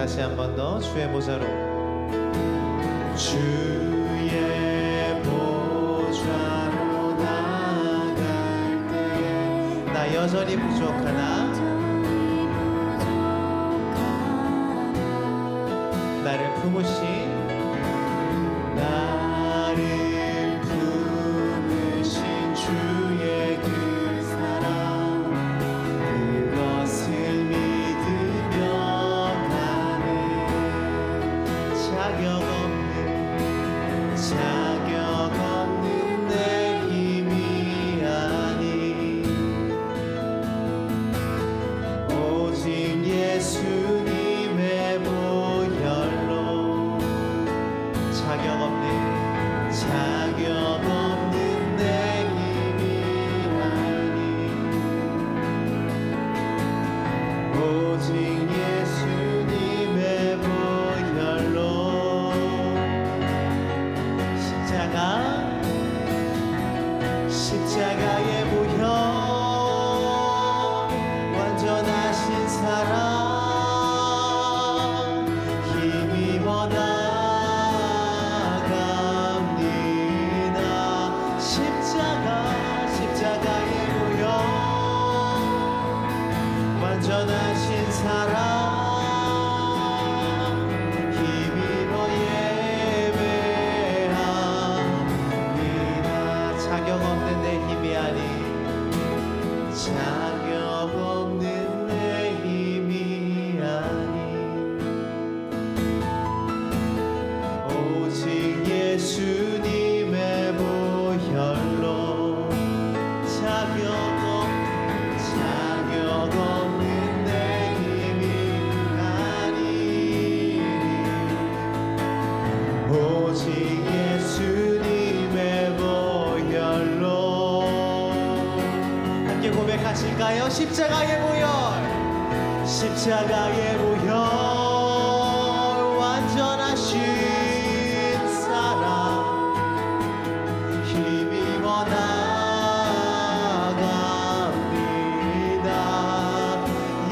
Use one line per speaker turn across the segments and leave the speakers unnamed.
다시 한 번 더 주의 보좌로, 주의 보좌로 나갈 때 나 여전히 부족하나 나를 품으신 주의 그 사랑, 그것을 믿으며 가는 자격 없는 내 힘이 아니 오직 예수님의 보혈로 자격 없는 내 힘이 아니 오직 예수님의 보혈로 십자가의 보혈 완전하신 사랑 힘입어 나갑니다. 십자가의 보혈 완전하신 사랑 힘입어 예배합니다. 자격 없는 내 힘이 아니 자격 없는 내 힘이 아니 오직 예수님의 보혈로 자격 없는 내 힘이 아니 오직 예수님의 보혈로 함께 고백하실까요? 십자가의 보혈 완전하신 사랑 힘입어 나갑니다.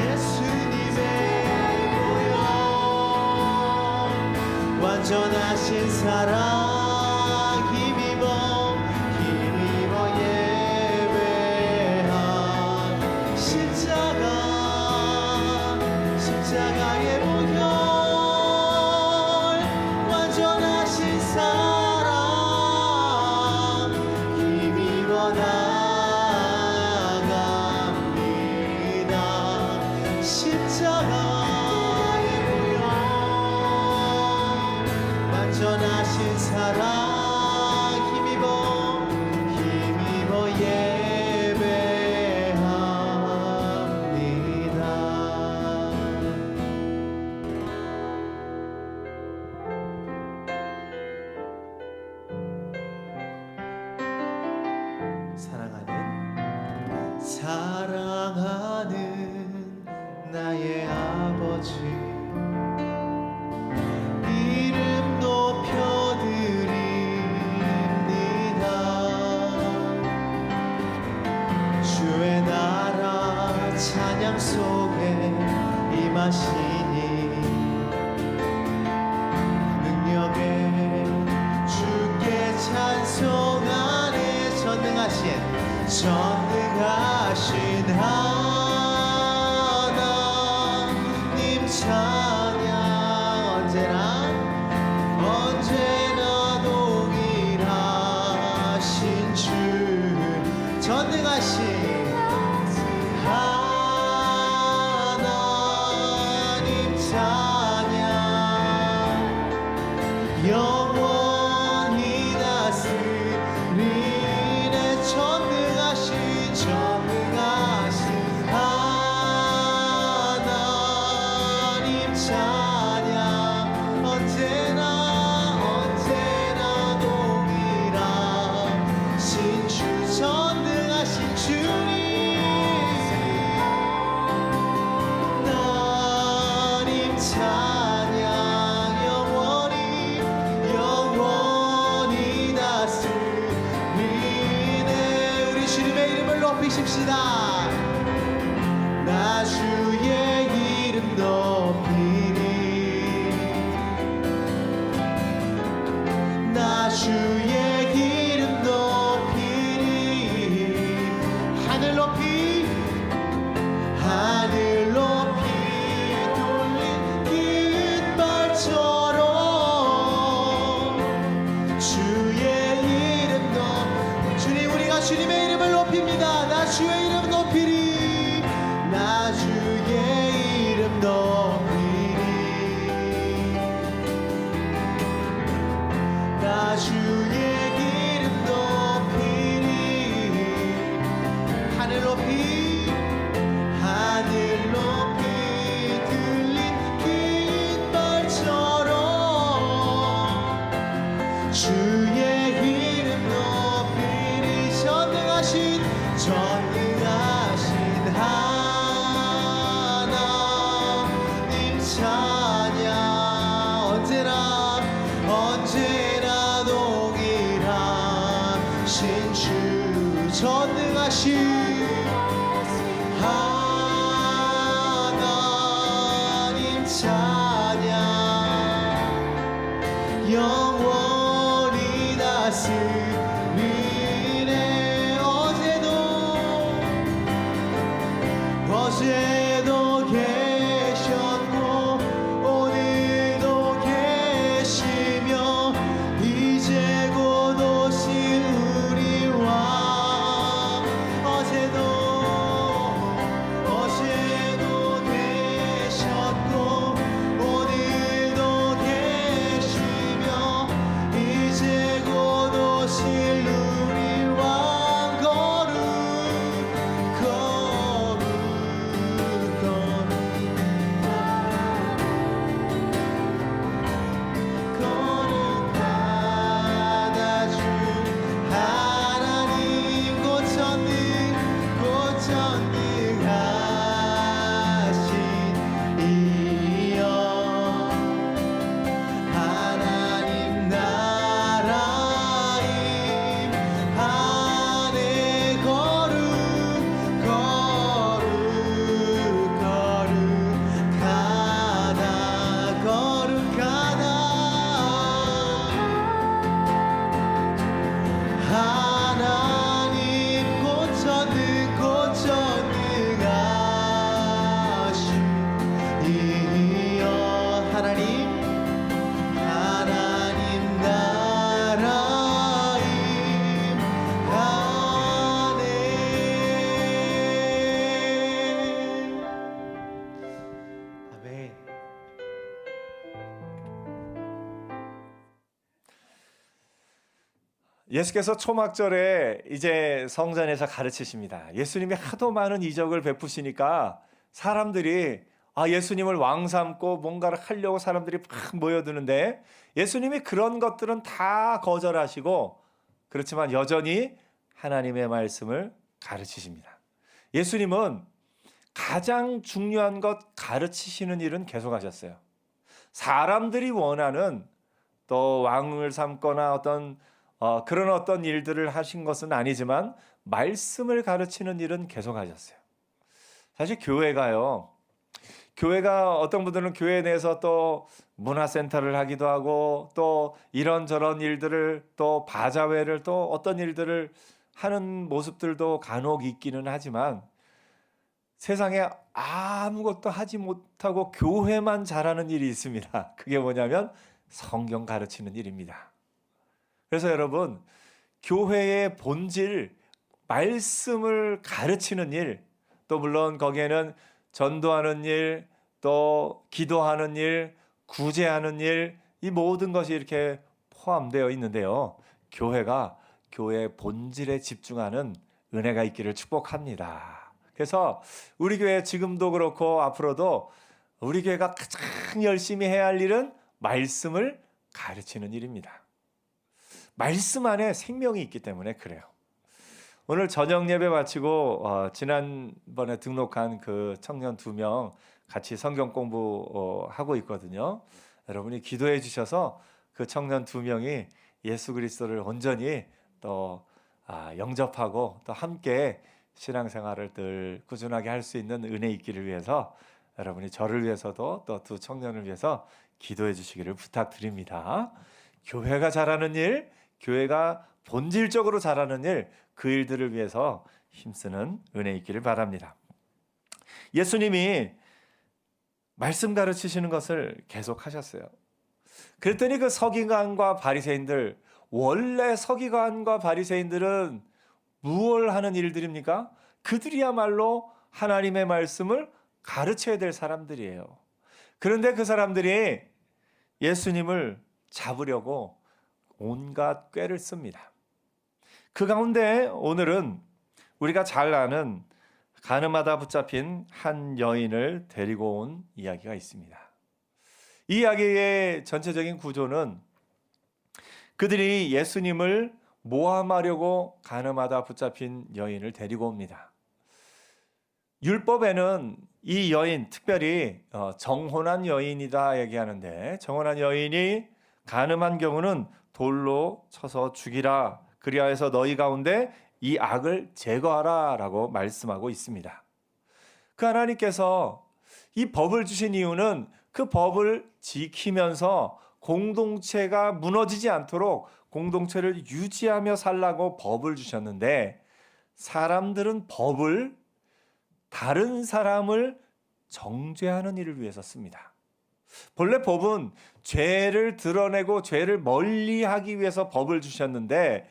예수님의 보혈 완전하신 사랑 힘입어 예배한 십자가의 보혈 완전하신 사랑 힘입어 나갑니다. 십자가의 보혈 완전하신 사랑 힘입어 예배합니다. 사랑하는 나의 아버지 이름 높여드립니다. 주의 나라 찬양 속에 임하시니 능력에 주께 찬송하네. 전능하신 하나님 찬양 언제나 동일하신 주 전능하신 하나님 찬양 영원히 다스리네. 전능하신 하나님 찬양 언제나 동일하신 주 전능하신 주님 하나님 찬양 영원히 다스리네. 우리 주님의 이름을 높이십시다. 나 주의 이름 높이리 주의 이름 높이리. 하늘 높이 하늘 높이 돌린 깃발처럼 주의 이름 주님, 우리가 주님의 이름을 높입니다. 나 주의 이름 높이리. 나 주의 이름 높이리. 나 주의 이름 높이리. 하늘 높이 하늘 높이 들린 깃발처럼 주의 이름 높이리. 전능하신 하나님 찬양. 언제나 동일하신 주. 전능하신 하나님 찬양. 영원히 다스리네. 어제도 계셨고 오늘도 계시며 이제 곧 오실 우리 왕. 어제도 계셨고 오늘도 계시며 이제 곧 오실 우리 왕.
예수께서 초막절에 이제 성전에서 가르치십니다. 예수님이 하도 많은 이적을 베푸시니까 사람들이 예수님을 왕 삼고 뭔가를 하려고 사람들이 막 모여드는데 예수님이 그런 것들은 다 거절하시고 그렇지만 여전히 하나님의 말씀을 가르치십니다. 예수님은 가장 중요한 것 가르치시는 일은 계속하셨어요. 사람들이 원하는 또 왕을 삼거나 그런 어떤 일들을 하신 것은 아니지만 말씀을 가르치는 일은 계속하셨어요. 사실 교회가 어떤 분들은 교회 내에서 또 문화센터를 하기도 하고 또 이런저런 일들을 또 바자회를 또 어떤 일들을 하는 모습들도 간혹 있기는 하지만 세상에 아무것도 하지 못하고 교회만 잘하는 일이 있습니다. 그게 뭐냐면 성경 가르치는 일입니다. 그래서 여러분, 교회의 본질, 말씀을 가르치는 일, 또 물론 거기에는 전도하는 일, 또 기도하는 일, 구제하는 일, 이 모든 것이 이렇게 포함되어 있는데요. 교회가 교회의 본질에 집중하는 은혜가 있기를 축복합니다. 그래서 우리 교회 지금도 그렇고 앞으로도 우리 교회가 가장 열심히 해야 할 일은 말씀을 가르치는 일입니다. 말씀 안에 생명이 있기 때문에 그래요. 오늘 저녁 예배 마치고 지난번에 등록한 그 청년 2명 같이 성경 공부하고 있거든요. 여러분이 기도해 주셔서 그 청년 2명이 예수 그리스도를 온전히 또 영접하고 또 함께 신앙생활을 늘 꾸준하게 할 수 있는 은혜 있기를 위해서 여러분이 저를 위해서도 또 두 청년을 위해서 기도해 주시기를 부탁드립니다. 교회가 잘하는 일, 교회가 본질적으로 잘하는 일, 그 일들을 위해서 힘쓰는 은혜 있기를 바랍니다. 예수님이 말씀 가르치시는 것을 계속 하셨어요. 그랬더니 그 서기관과 바리새인들, 원래 서기관과 바리새인들은 무엇을 하는 일들입니까? 그들이야말로 하나님의 말씀을 가르쳐야 될 사람들이에요. 그런데 그 사람들이 예수님을 잡으려고 온갖 꾀를 씁니다. 그 가운데 오늘은 우리가 잘 아는 가늠하다 붙잡힌 한 여인을 데리고 온 이야기가 있습니다. 이 이야기의 전체적인 구조는 그들이 예수님을 모함하려고 가늠하다 붙잡힌 여인을 데리고 옵니다. 율법에는 이 여인, 특별히 정혼한 여인이다 얘기하는데, 정혼한 여인이 가늠한 경우는 돌로 쳐서 죽이라, 그리하여서 너희 가운데 이 악을 제거하라 라고 말씀하고 있습니다. 그 하나님께서 이 법을 주신 이유는 그 법을 지키면서 공동체가 무너지지 않도록 공동체를 유지하며 살라고 법을 주셨는데, 사람들은 법을 다른 사람을 정죄하는 일을 위해서 씁니다. 본래 법은 죄를 드러내고 죄를 멀리하기 위해서 법을 주셨는데,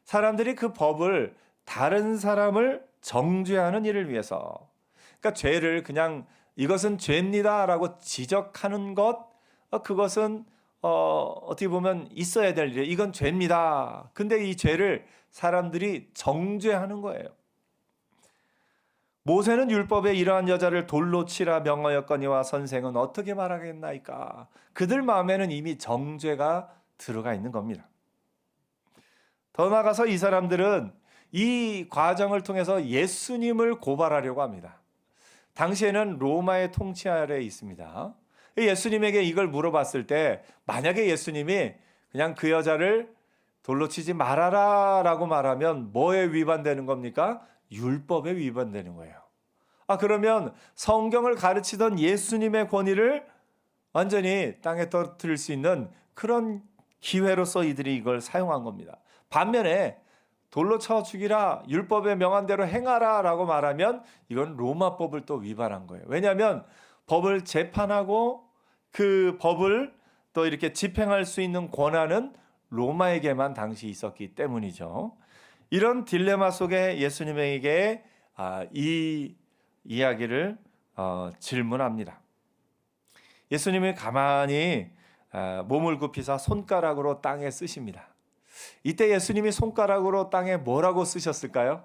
사람들이 그 법을 다른 사람을 정죄하는 일을 위해서, 그러니까 죄를 그냥 이것은 죄입니다라고 지적하는 것, 그것은 어떻게 보면 있어야 될 일이에요. 이건 죄입니다. 근데 이 죄를 사람들이 정죄하는 거예요. 모세는 율법에 이러한 여자를 돌로 치라 명하였거니와 선생은 어떻게 말하겠나이까. 그들 마음에는 이미 정죄가 들어가 있는 겁니다. 더 나아가서 이 사람들은 이 과정을 통해서 예수님을 고발하려고 합니다. 당시에는 로마의 통치 아래에 있습니다. 예수님에게 이걸 물어봤을 때, 만약에 예수님이 그냥 그 여자를 돌로 치지 말아라 라고 말하면 뭐에 위반되는 겁니까? 율법에 위반되는 거예요. 그러면 성경을 가르치던 예수님의 권위를 완전히 땅에 떨어뜨릴 수 있는 그런 기회로서 이들이 이걸 사용한 겁니다. 반면에 돌로 쳐 죽이라, 율법에 명한 대로 행하라 라고 말하면 이건 로마법을 또 위반한 거예요. 왜냐하면 법을 재판하고 그 법을 또 이렇게 집행할 수 있는 권한은 로마에게만 당시 있었기 때문이죠. 이런 딜레마 속에 예수님에게 이 이야기를 질문합니다. 예수님이 가만히 몸을 굽히사 손가락으로 땅에 쓰십니다. 이때 예수님이 손가락으로 땅에 뭐라고 쓰셨을까요?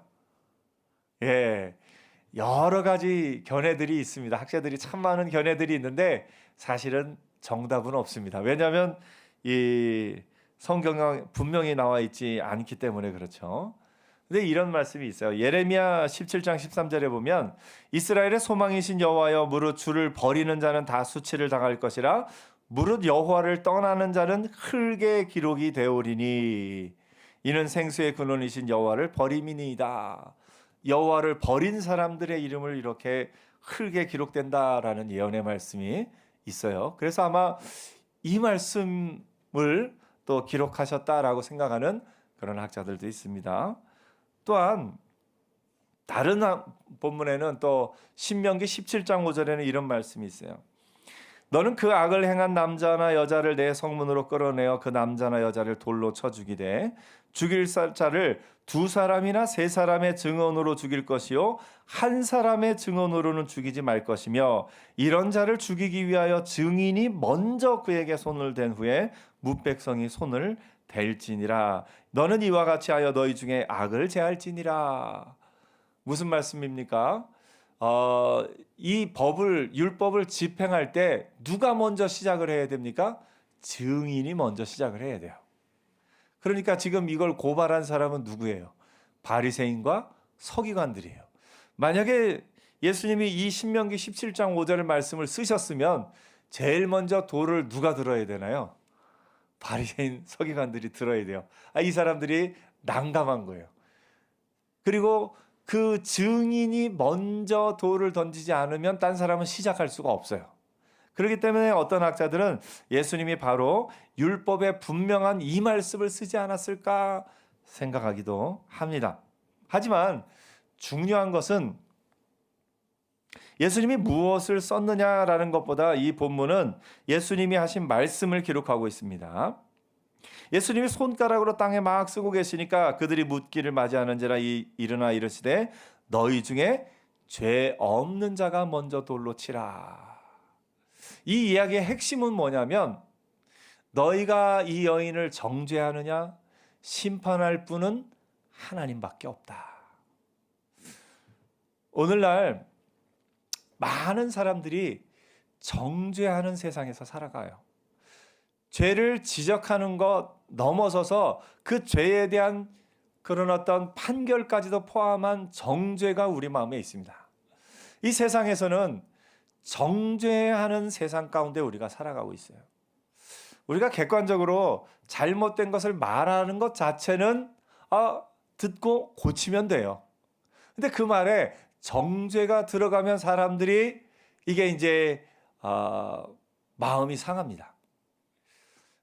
여러 가지 견해들이 있습니다. 학자들이 참 많은 견해들이 있는데 사실은 정답은 없습니다. 왜냐하면 이 성경에 분명히 나와 있지 않기 때문에 그렇죠. 근데 이런 말씀이 있어요. 예레미야 17장 13절에 보면 이스라엘의 소망이신 여호와여, 무릇 주를 버리는 자는 다 수치를 당할 것이라, 무릇 여호와를 떠나는 자는 흙의 기록이 되오리니 이는 생수의 근원이신 여호와를 버림이니이다. 여호와를 버린 사람들의 이름을 이렇게 흙에 기록된다라는 예언의 말씀이 있어요. 그래서 아마 이 말씀을 또 기록하셨다라고 생각하는 그런 학자들도 있습니다. 또한 다른 본문에는 또 신명기 17장 5절에는 이런 말씀이 있어요. 너는 그 악을 행한 남자나 여자를 내 성문으로 끌어내어 그 남자나 여자를 돌로 쳐 죽이되 죽일 자를 두 사람이나 세 사람의 증언으로 죽일 것이요 한 사람의 증언으로는 죽이지 말 것이며, 이런 자를 죽이기 위하여 증인이 먼저 그에게 손을 댄 후에 뭇백성이 손을 댈지니라. 너는 이와 같이 하여 너희 중에 악을 제할지니라. 무슨 말씀입니까? 이 율법을 집행할 때 누가 먼저 시작을 해야 됩니까? 증인이 먼저 시작을 해야 돼요. 그러니까 지금 이걸 고발한 사람은 누구예요? 바리새인과 서기관들이에요. 만약에 예수님이 이 신명기 17장 5절 말씀을 쓰셨으면 제일 먼저 돌을 누가 들어야 되나요? 바리새인 서기관들이 들어야 돼요. 이 사람들이 난감한 거예요. 그리고 그 증인이 먼저 돌을 던지지 않으면 딴 사람은 시작할 수가 없어요. 그렇기 때문에 어떤 학자들은 예수님이 바로 율법에 분명한 이 말씀을 쓰지 않았을까 생각하기도 합니다. 하지만 중요한 것은 예수님이 무엇을 썼느냐라는 것보다 이 본문은 예수님이 하신 말씀을 기록하고 있습니다. 예수님이 손가락으로 땅에 막 쓰고 계시니까 그들이 묻기를 맞이하는지라 일어나 이르시되 너희 중에 죄 없는 자가 먼저 돌로 치라. 이 이야기의 핵심은 뭐냐면 너희가 이 여인을 정죄하느냐? 심판할 분은 하나님밖에 없다. 오늘날 많은 사람들이 정죄하는 세상에서 살아가요. 죄를 지적하는 것 넘어서서 그 죄에 대한 그런 어떤 판결까지도 포함한 정죄가 우리 마음에 있습니다. 이 세상에서는 정죄하는 세상 가운데 우리가 살아가고 있어요. 우리가 객관적으로 잘못된 것을 말하는 것 자체는 듣고 고치면 돼요. 근데 그 말에 정죄가 들어가면 사람들이 이게 이제 마음이 상합니다.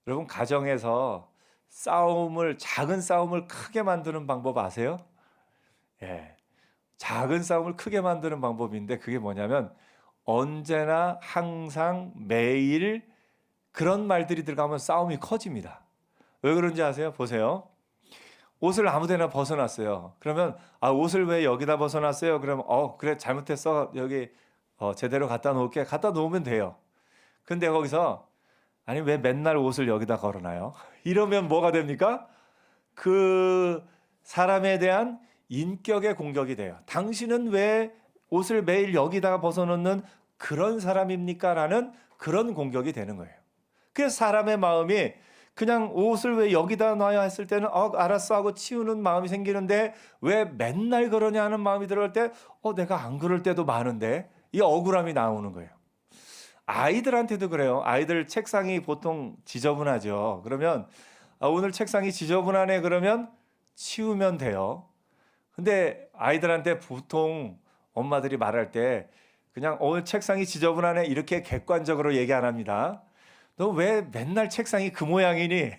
여러분 가정에서 작은 싸움을 크게 만드는 방법 아세요? 예, 작은 싸움을 크게 만드는 방법인데 그게 뭐냐면 언제나 항상 매일 그런 말들이 들어가면 싸움이 커집니다. 왜 그런지 아세요? 보세요. 옷을 아무데나 벗어놨어요. 그러면 옷을 왜 여기다 벗어놨어요? 그러면 그래 잘못했어. 여기 제대로 갖다 놓을게. 갖다 놓으면 돼요. 근데 거기서 아니 왜 맨날 옷을 여기다 걸어놔요? 이러면 뭐가 됩니까? 그 사람에 대한 인격의 공격이 돼요. 당신은 왜 옷을 매일 여기다가 벗어놓는 그런 사람입니까? 라는 그런 공격이 되는 거예요. 그래서 사람의 마음이 그냥 옷을 왜 여기다 놔야 했을 때는 알았어 하고 치우는 마음이 생기는데 왜 맨날 그러냐 하는 마음이 들어올 때 내가 안 그럴 때도 많은데 이 억울함이 나오는 거예요. 아이들한테도 그래요. 아이들 책상이 보통 지저분하죠. 그러면 오늘 책상이 지저분하네 그러면 치우면 돼요. 근데 아이들한테 보통 엄마들이 말할 때 그냥 오늘 책상이 지저분하네 이렇게 객관적으로 얘기 안 합니다. 너 왜 맨날 책상이 그 모양이니?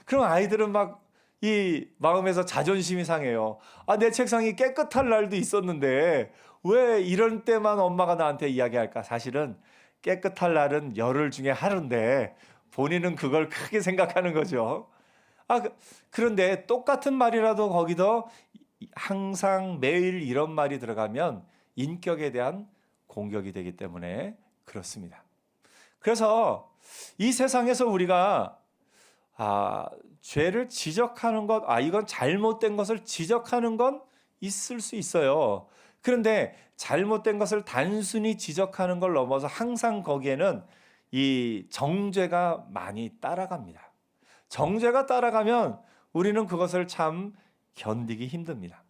그럼 아이들은 막 이 마음에서 자존심이 상해요. 내 책상이 깨끗할 날도 있었는데 왜 이런 때만 엄마가 나한테 이야기할까? 사실은 깨끗할 날은 열흘 중에 하루인데 본인은 그걸 크게 생각하는 거죠. 그런데 똑같은 말이라도 거기도 항상 매일 이런 말이 들어가면 인격에 대한 공격이 되기 때문에 그렇습니다. 그래서 이 세상에서 우리가 죄를 지적하는 것, 이건 잘못된 것을 지적하는 건 있을 수 있어요. 그런데 잘못된 것을 단순히 지적하는 걸 넘어서 항상 거기에는 이 정죄가 많이 따라갑니다. 정죄가 따라가면 우리는 그것을 참 견디기 힘듭니다.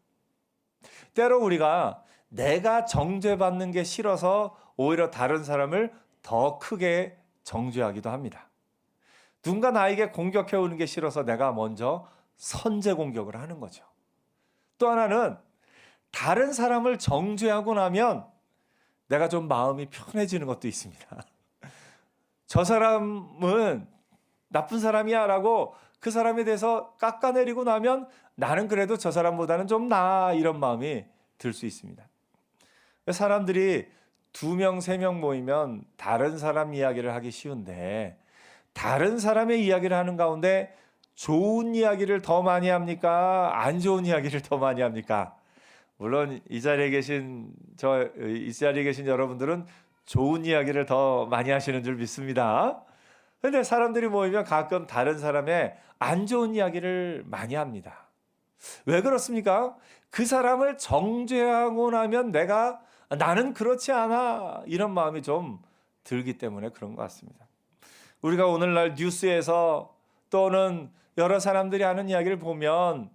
때로 우리가 내가 정죄받는 게 싫어서 오히려 다른 사람을 더 크게 정죄하기도 합니다. 누군가 나에게 공격해 오는 게 싫어서 내가 먼저 선제 공격을 하는 거죠. 또 하나는 다른 사람을 정죄하고 나면 내가 좀 마음이 편해지는 것도 있습니다. 저 사람은 나쁜 사람이야 라고 그 사람에 대해서 깎아내리고 나면 나는 그래도 저 사람보다는 좀 나아 이런 마음이 들 수 있습니다. 사람들이 2명, 3명 모이면 다른 사람 이야기를 하기 쉬운데 다른 사람의 이야기를 하는 가운데 좋은 이야기를 더 많이 합니까? 안 좋은 이야기를 더 많이 합니까? 물론 이 자리에 계신 여러분들은 좋은 이야기를 더 많이 하시는 줄 믿습니다. 그런데 사람들이 모이면 가끔 다른 사람의 안 좋은 이야기를 많이 합니다. 왜 그렇습니까? 그 사람을 정죄하고 나면 나는 그렇지 않아 이런 마음이 좀 들기 때문에 그런 것 같습니다. 우리가 오늘날 뉴스에서 또는 여러 사람들이 하는 이야기를 보면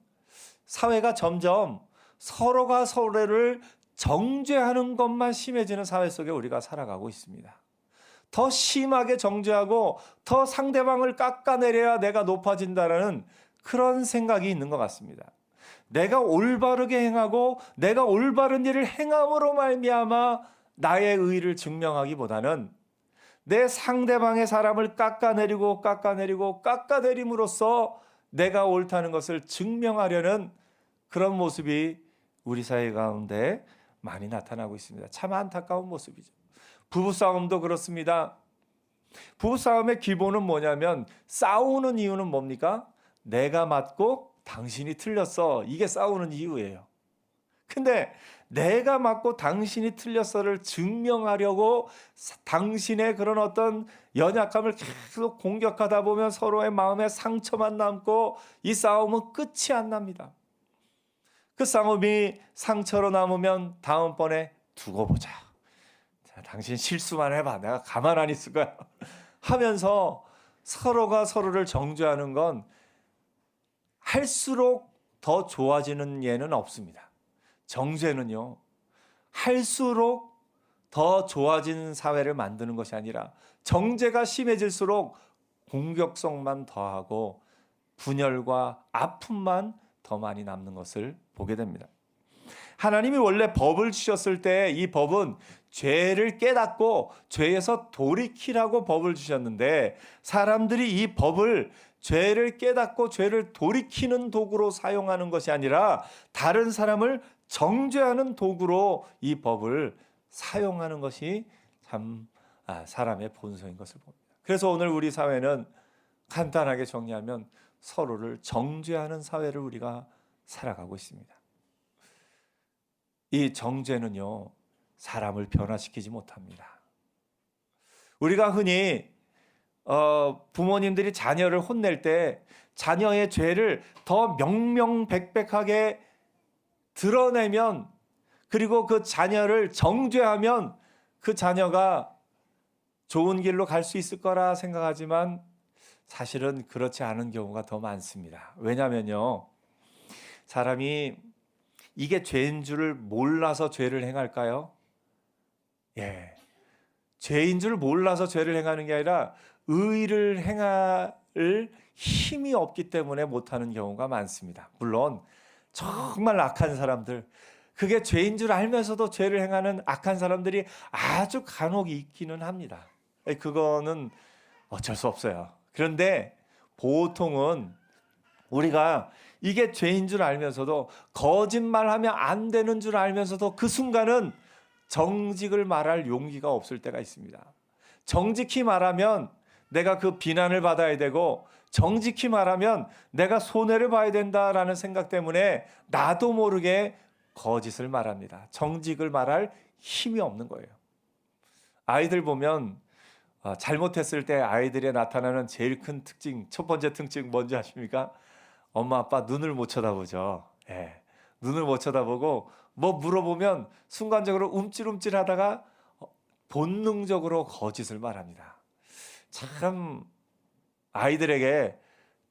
사회가 점점 서로가 서로를 정죄하는 것만 심해지는 사회 속에 우리가 살아가고 있습니다. 더 심하게 정죄하고 더 상대방을 깎아내려야 내가 높아진다는 그런 생각이 있는 것 같습니다. 내가 올바르게 행하고 내가 올바른 일을 행함으로 말미암아 나의 의의를 증명하기보다는 내 상대방의 사람을 깎아내림으로써 내가 옳다는 것을 증명하려는 그런 모습이 우리 사회 가운데 많이 나타나고 있습니다. 참 안타까운 모습이죠. 부부싸움도 그렇습니다. 부부싸움의 기본은 뭐냐면, 싸우는 이유는 뭡니까? 내가 맞고 당신이 틀렸어. 이게 싸우는 이유예요. 근데 내가 맞고 당신이 틀렸어를 증명하려고 당신의 그런 어떤 연약함을 계속 공격하다 보면 서로의 마음에 상처만 남고 이 싸움은 끝이 안 납니다. 그 싸움이 상처로 남으면 다음번에 두고 보자. 자, 당신 실수만 해봐. 내가 가만 안 있을 거야. 하면서 서로가 서로를 정죄하는 건 할수록 더 좋아지는 예는 없습니다. 정죄는요, 할수록 더 좋아진 사회를 만드는 것이 아니라 정죄가 심해질수록 공격성만 더하고 분열과 아픔만 더 많이 남는 것을 보게 됩니다. 하나님이 원래 법을 주셨을 때 이 법은 죄를 깨닫고 죄에서 돌이키라고 법을 주셨는데, 사람들이 이 법을 죄를 깨닫고 죄를 돌이키는 도구로 사용하는 것이 아니라 다른 사람을 정죄하는 도구로 이 법을 사용하는 것이 참 사람의 본성인 것을 봅니다. 그래서 오늘 우리 사회는 간단하게 정리하면 서로를 정죄하는 사회를 우리가 살아가고 있습니다. 이 정죄는요, 사람을 변화시키지 못합니다. 우리가 흔히 부모님들이 자녀를 혼낼 때 자녀의 죄를 더 명명백백하게 드러내면, 그리고 그 자녀를 정죄하면 그 자녀가 좋은 길로 갈 수 있을 거라 생각하지만 사실은 그렇지 않은 경우가 더 많습니다. 왜냐면요, 사람이 이게 죄인 줄을 몰라서 죄를 행할까요? 예, 죄인 줄 몰라서 죄를 행하는 게 아니라 의를 행할 힘이 없기 때문에 못하는 경우가 많습니다. 물론 정말 악한 사람들, 그게 죄인 줄 알면서도 죄를 행하는 악한 사람들이 아주 간혹 있기는 합니다. 그거는 어쩔 수 없어요. 그런데 보통은 우리가 이게 죄인 줄 알면서도, 거짓말하면 안 되는 줄 알면서도 그 순간은 정직을 말할 용기가 없을 때가 있습니다. 정직히 말하면 내가 그 비난을 받아야 되고, 정직히 말하면 내가 손해를 봐야 된다라는 생각 때문에 나도 모르게 거짓을 말합니다. 정직을 말할 힘이 없는 거예요. 아이들 보면 잘못했을 때 아이들에 나타나는 제일 큰 특징, 첫 번째 특징 뭔지 아십니까? 엄마 아빠 눈을 못 쳐다보죠. 예, 눈을 못 쳐다보고 뭐 물어보면 순간적으로 움찔움찔 하다가 본능적으로 거짓을 말합니다. 참 아이들에게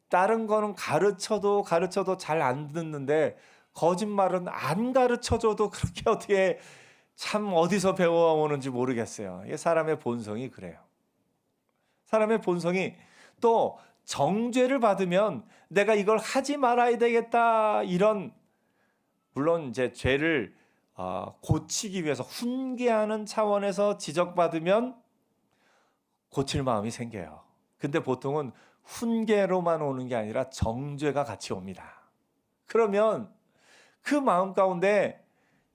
다른 거는 가르쳐도 잘 안 듣는데 거짓말은 안 가르쳐줘도 그렇게 어떻게 참 어디서 배워오는지 모르겠어요. 이게 사람의 본성이 그래요. 사람의 본성이 또 정죄를 받으면 내가 이걸 하지 말아야 되겠다, 이런, 물론 이제 죄를 고치기 위해서 훈계하는 차원에서 지적받으면 고칠 마음이 생겨요. 근데 보통은 훈계로만 오는 게 아니라 정죄가 같이 옵니다. 그러면 그 마음 가운데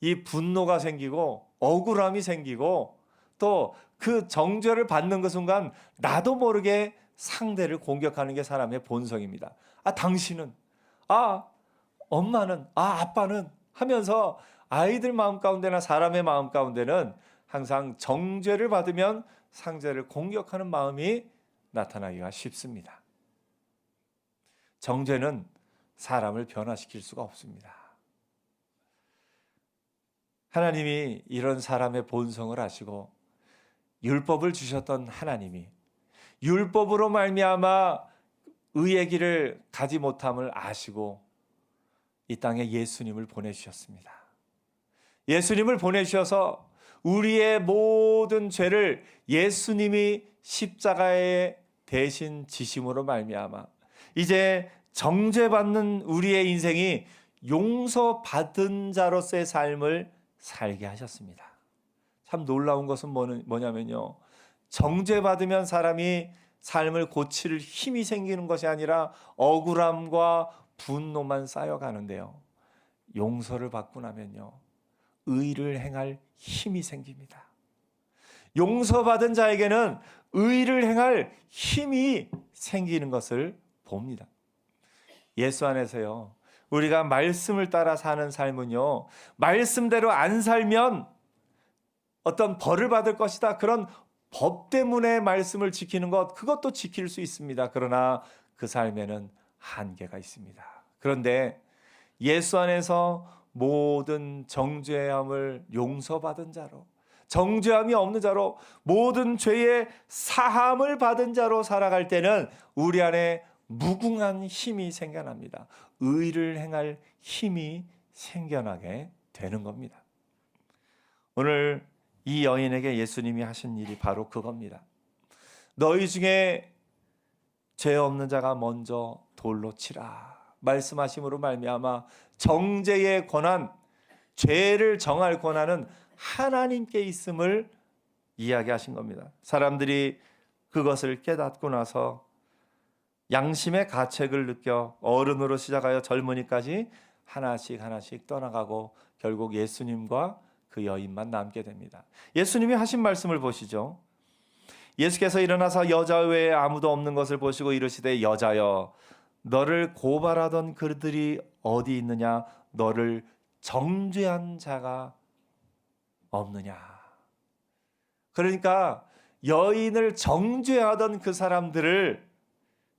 이 분노가 생기고 억울함이 생기고, 또 그 정죄를 받는 그 순간 나도 모르게 상대를 공격하는 게 사람의 본성입니다. 당신은, 엄마는, 아빠는 하면서 아이들 마음 가운데나 사람의 마음 가운데는 항상 정죄를 받으면 상대를 공격하는 마음이 나타나기가 쉽습니다. 정죄는 사람을 변화시킬 수가 없습니다. 하나님이 이런 사람의 본성을 아시고 율법을 주셨던 하나님이 율법으로 말미암아 의의 길을 가지 못함을 아시고 이 땅에 예수님을 보내주셨습니다. 예수님을 보내주셔서 우리의 모든 죄를 예수님이 십자가에 대신 지심으로 말미암아 이제 정죄받는 우리의 인생이 용서받은 자로서의 삶을 살게 하셨습니다. 참 놀라운 것은 뭐냐면요, 정죄받으면 사람이 삶을 고칠 힘이 생기는 것이 아니라 억울함과 분노만 쌓여가는데요. 용서를 받고 나면요, 의를 행할 힘이 생깁니다. 용서받은 자에게는 의를 행할 힘이 생기는 것을 봅니다. 예수 안에서요, 우리가 말씀을 따라 사는 삶은요, 말씀대로 안 살면 어떤 벌을 받을 것이다, 그런 법 때문에 말씀을 지키는 것, 그것도 지킬 수 있습니다. 그러나 그 삶에는 한계가 있습니다. 그런데 예수 안에서 모든 정죄함을 용서받은 자로, 정죄함이 없는 자로, 모든 죄의 사함을 받은 자로 살아갈 때는 우리 안에 무궁한 힘이 생겨납니다. 의를 행할 힘이 생겨나게 되는 겁니다. 오늘 이 여인에게 예수님이 하신 일이 바로 그겁니다. 너희 중에 죄 없는 자가 먼저 돌로 치라 말씀하심으로 말미암아 정죄의 권한, 죄를 정할 권한은 하나님께 있음을 이야기하신 겁니다. 사람들이 그것을 깨닫고 나서 양심의 가책을 느껴 어른으로 시작하여 젊은이까지 하나씩 떠나가고 결국 예수님과 그 여인만 남게 됩니다. 예수님이 하신 말씀을 보시죠. 예수께서 일어나서 여자 외에 아무도 없는 것을 보시고 이르시되 여자여 너를 고발하던 그들이 어디 있느냐, 너를 정죄한 자가 없느냐. 그러니까 여인을 정죄하던 그 사람들을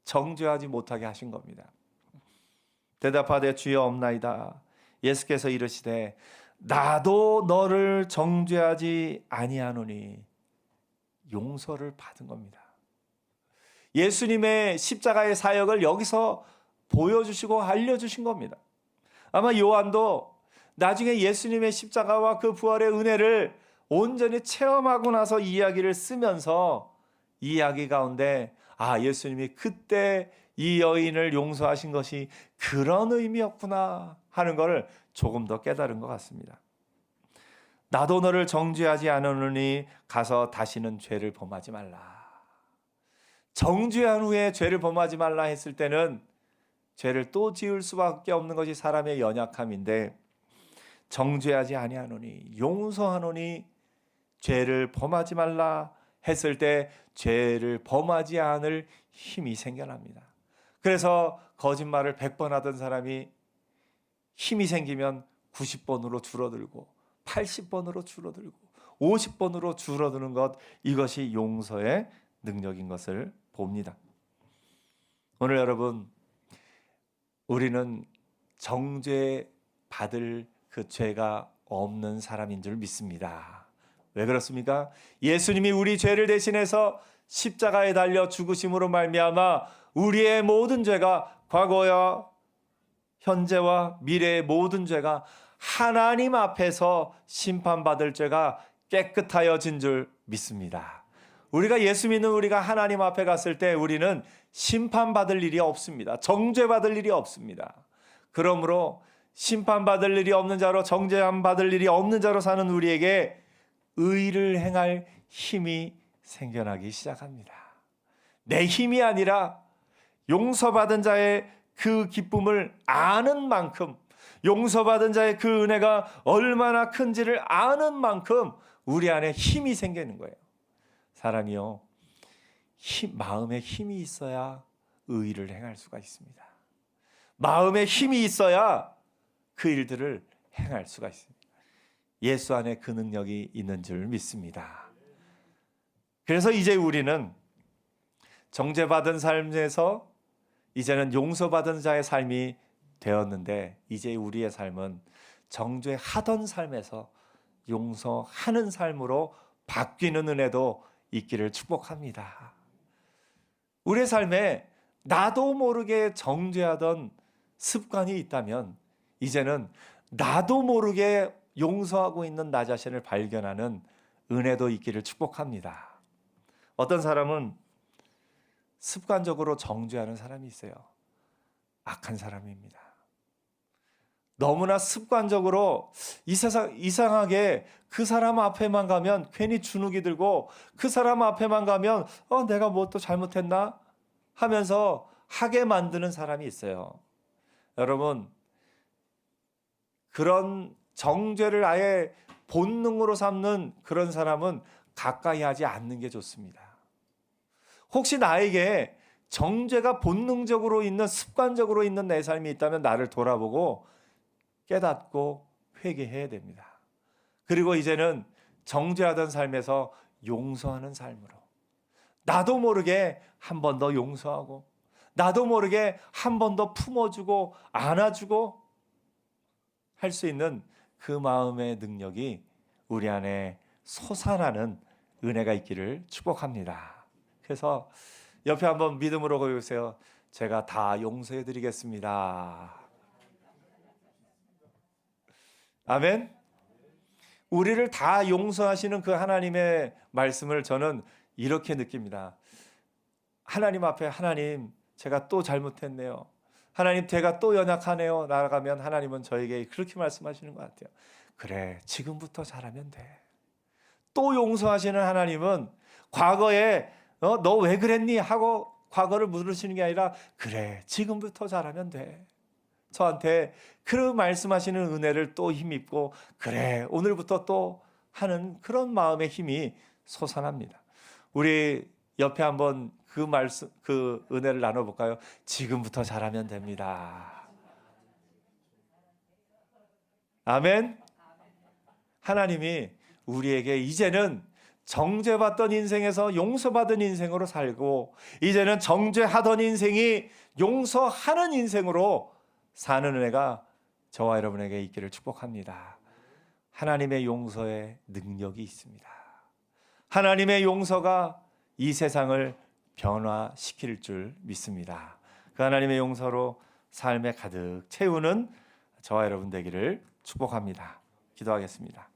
정죄하지 못하게 하신 겁니다. 대답하되 주여 없나이다. 예수께서 이르시되 나도 너를 정죄하지 아니하노니. 용서를 받은 겁니다. 예수님의 십자가의 사역을 여기서 보여주시고 알려주신 겁니다. 아마 요한도 나중에 예수님의 십자가와 그 부활의 은혜를 온전히 체험하고 나서 이야기를 쓰면서 이야기 가운데 예수님이 그때 이 여인을 용서하신 것이 그런 의미였구나 하는 것을 조금 더 깨달은 것 같습니다. 나도 너를 정죄하지 않으노니 가서 다시는 죄를 범하지 말라. 정죄한 후에 죄를 범하지 말라 했을 때는 죄를 또 지을 수밖에 없는 것이 사람의 연약함인데, 정죄하지 아니하노니, 용서하노니, 죄를 범하지 말라 했을 때 죄를 범하지 않을 힘이 생겨납니다. 그래서 거짓말을 100번 하던 사람이 힘이 생기면 90번으로 줄어들고 80번으로 줄어들고 50번으로 줄어드는 것, 이것이 용서의 능력인 것을 봅니다. 오늘 여러분, 우리는 정죄 받을 그 죄가 없는 사람인 줄 믿습니다. 왜 그렇습니까? 예수님이 우리 죄를 대신해서 십자가에 달려 죽으심으로 말미암아 우리의 모든 죄가, 과거와 현재와 미래의 모든 죄가 하나님 앞에서 심판받을 죄가 깨끗하여진 줄 믿습니다. 우리가 예수 믿는 우리가 하나님 앞에 갔을 때 우리는 심판받을 일이 없습니다. 정죄받을 일이 없습니다. 그러므로 심판받을 일이 없는 자로, 정죄함 받을 일이 없는 자로 사는 우리에게 의를 행할 힘이 생겨나기 시작합니다. 내 힘이 아니라 용서받은 자의 그 기쁨을 아는 만큼, 용서받은 자의 그 은혜가 얼마나 큰지를 아는 만큼 우리 안에 힘이 생기는 거예요. 사람이요, 마음에 힘이 있어야 의를 행할 수가 있습니다. 마음에 힘이 있어야 그 일들을 행할 수가 있습니다. 예수 안에 그 능력이 있는 줄 믿습니다. 그래서 이제 우리는 정죄받은 삶에서 이제는 용서받은 자의 삶이 되었는데, 이제 우리의 삶은 정죄하던 삶에서 용서하는 삶으로 바뀌는 은혜도 있기를 축복합니다. 우리의 삶에 나도 모르게 정죄하던 습관이 있다면 이제는 나도 모르게 용서하고 있는 나 자신을 발견하는 은혜도 있기를 축복합니다. 어떤 사람은 습관적으로 정죄하는 사람이 있어요. 악한 사람입니다. 너무나 습관적으로 이 세상 이상하게 그 사람 앞에만 가면 괜히 주눅이 들고 그 사람 앞에만 가면 내가 뭐 또 잘못했나 하면서 하게 만드는 사람이 있어요. 여러분, 그런 정죄를 아예 본능으로 삼는 그런 사람은 가까이 하지 않는 게 좋습니다. 혹시 나에게 정죄가 본능적으로 있는 습관적으로 있는 내 삶이 있다면 나를 돌아보고 깨닫고 회개해야 됩니다. 그리고 이제는 정죄하던 삶에서 용서하는 삶으로 나도 모르게 한 번 더 용서하고 나도 모르게 한 번 더 품어주고 안아주고 할 수 있는 그 마음의 능력이 우리 안에 솟아나는 은혜가 있기를 축복합니다. 그래서 옆에 한번 믿음으로 고백하세요. 제가 다 용서해 드리겠습니다. 아멘. 우리를 다 용서하시는 그 하나님의 말씀을 저는 이렇게 느낍니다. 하나님 앞에 하나님 제가 또 잘못했네요. 하나님 제가 또 연약하네요. 나아가면 하나님은 저에게 그렇게 말씀하시는 것 같아요. 그래, 지금부터 잘하면 돼. 또 용서하시는 하나님은 과거에 너 왜 그랬니? 하고 과거를 물으시는 게 아니라 그래, 지금부터 잘하면 돼. 저한테 그 말씀하시는 은혜를 또 힘입고 그래, 오늘부터 또 하는 그런 마음의 힘이 솟아납니다. 우리 옆에 한번 그 말씀, 그 은혜를 나눠볼까요? 지금부터 잘하면 됩니다. 아멘. 하나님이 우리에게 이제는 정죄받던 인생에서 용서받은 인생으로 살고 이제는 정죄하던 인생이 용서하는 인생으로 사는 은혜가 저와 여러분에게 있기를 축복합니다. 하나님의 용서에 능력이 있습니다. 하나님의 용서가 이 세상을 변화시킬 줄 믿습니다. 그 하나님의 용서로 삶에 가득 채우는 저와 여러분 되기를 축복합니다. 기도하겠습니다.